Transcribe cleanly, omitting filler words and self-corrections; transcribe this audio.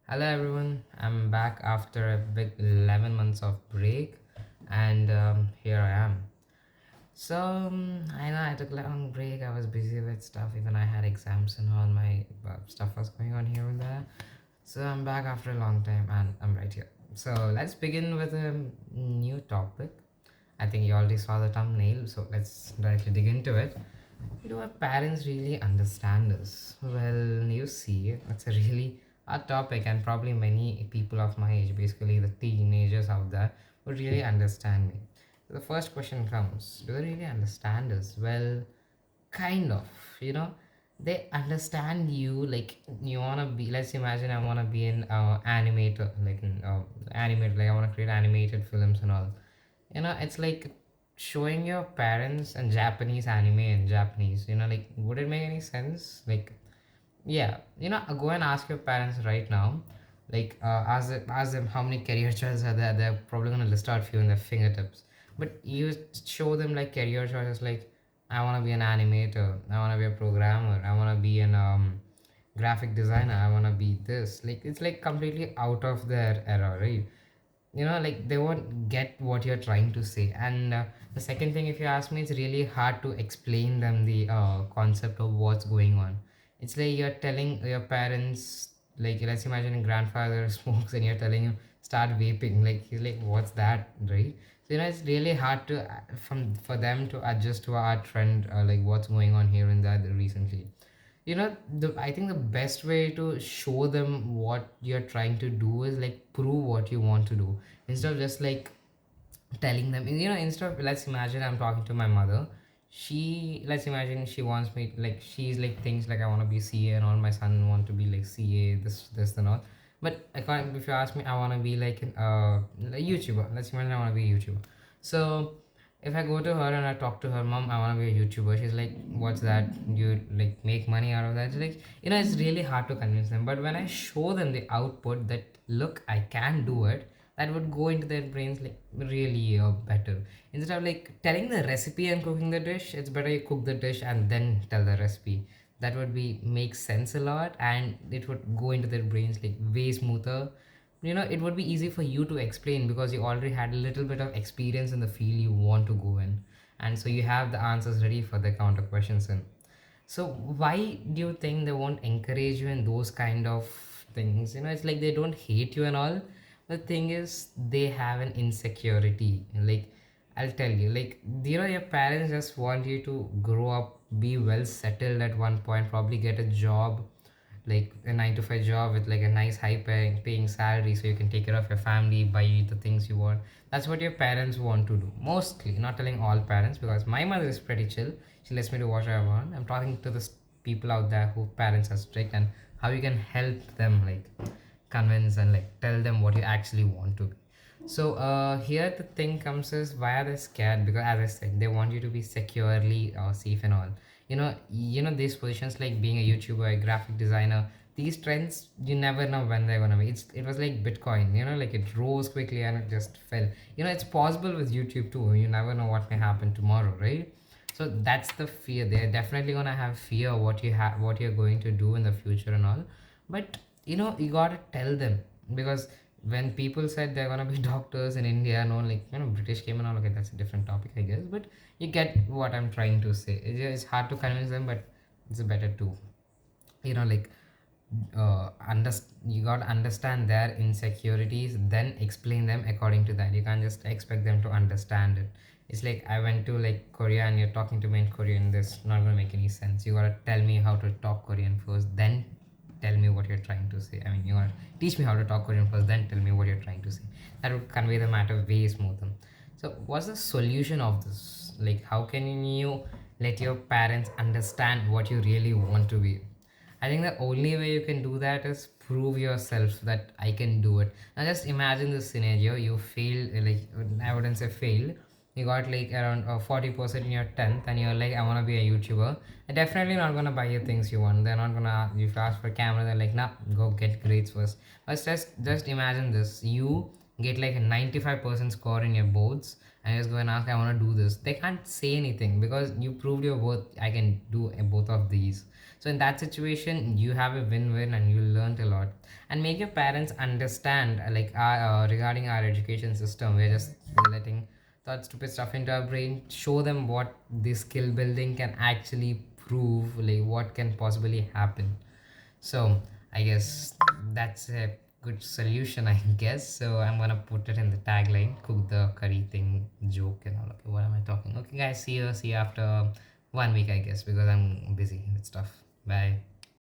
Hello everyone, I'm back after a big 11 months of break and here I am. I know I took a long break, I was busy with stuff, even I had exams and all my stuff was going on here and there. So I'm back after a long time and I'm right here. So let's begin with a new topic. I think you already saw the thumbnail, so let's directly dig into it. Do our parents really understand us? Well, you see, it's a really hard topic, and probably many people of my age, basically the teenagers out there, would really understand me. The first question comes: do they really understand us? Well, kind of. You know, they understand you. Like you wanna be. Let's imagine I wanna be an animator, like an animator. Like I wanna create animated films and all. It's like showing your parents and Japanese anime in Japanese. Like would it make any sense? Like yeah, go and ask your parents right now. Like ask them how many career choices are there. They're probably gonna list out few in their fingertips. But you show them like career choices like I wanna be an animator, I wanna be a programmer, I wanna be an graphic designer, I wanna be this. Like it's like completely out of their era, right? Like they won't get what you're trying to say. And the second thing, if you ask me, it's really hard to explain them the concept of what's going on. It's like you're telling your parents, like let's imagine a grandfather smokes and you're telling him start vaping, like he's like what's that, right? So it's really hard to from for them to adjust to our trend, like what's going on here and there recently. I think the best way to show them what you're trying to do is like prove what you want to do instead of just like telling them. Instead of, let's imagine I'm talking to my mother. Let's imagine she wants me, like she's like things like I want to be CA and all, my son want to be like CA, this and all. But if you ask me, I want to be like a YouTuber. Let's imagine I want to be a YouTuber. So if I go to her and I talk to her, mom, I want to be a YouTuber, she's like, what's that? You like make money out of that? It's like, it's really hard to convince them. But when I show them the output that look, I can do it, that would go into their brains like really better. Instead of like telling the recipe and cooking the dish, it's better you cook the dish and then tell the recipe. That would be make sense a lot, and it would go into their brains like way smoother. It would be easy for you to explain because you already had a little bit of experience in the field you want to go in, and so you have the answers ready for the counter questions in. So why do you think they won't encourage you in those kind of things? It's like they don't hate you and all. The thing is, they have an insecurity. Like, I'll tell you, like, your parents just want you to grow up, be well settled at one point, probably get a job, like a 9 to 5 job with like a nice paying salary so you can take care of your family, buy the things you want. That's what your parents want to do. Mostly, not telling all parents, because my mother is pretty chill. She lets me do what I want. I'm talking to the people out there who parents are strict, and how you can help them like convince and like tell them what you actually want to be. So here the thing comes is, why are they scared? Because as I said, they want you to be securely safe and all. These positions like being a YouTuber, a graphic designer, these trends, you never know when they're gonna be. It was like Bitcoin, like it rose quickly and it just fell. It's possible with YouTube too. You never know what may happen tomorrow, right? So that's the fear. They're definitely gonna have fear what you're going to do in the future and all. But you gotta tell them, because when people said they're gonna be doctors in India and all, like British came and all, okay, that's a different topic, I guess. But you get what I'm trying to say. It's hard to convince them, but it's better to like you got to understand their insecurities, then explain them according to that. You can't just expect them to understand it. It's like I went to like Korea and you're talking to me in Korean. This not gonna make any sense. You gotta tell me how to talk Korean first, then tell me what you're trying to say. I mean, you gotta teach me how to talk Korean first, then tell me what you're trying to say. That would convey the matter way smoother. So what's the solution of this? Like how can you let your parents understand what you really want to be? I think the only way you can do that is prove yourself that I can do it. Now just imagine this scenario: you fail, like I wouldn't say fail. You got like around 40% in your 10th, and you're like, I want to be a YouTuber. They're definitely not gonna buy you things you want. They're not gonna. If you ask for a camera, they're like, nah, go get grades first. But just imagine this: you get like a 95% score in your boards, and you just go and ask, I want to do this. They can't say anything because you proved your worth. I can do both of these. So in that situation, you have a win-win and you learned a lot. And make your parents understand, like regarding our education system, we're just letting that stupid stuff into our brain. Show them what this skill building can actually prove, like what can possibly happen. So I guess that's a good solution, I guess. So I'm gonna put it in the tagline, cook the curry thing joke and all. Okay, what am I talking? Okay guys, see you after 1 week, I guess, because I'm busy with stuff. Bye.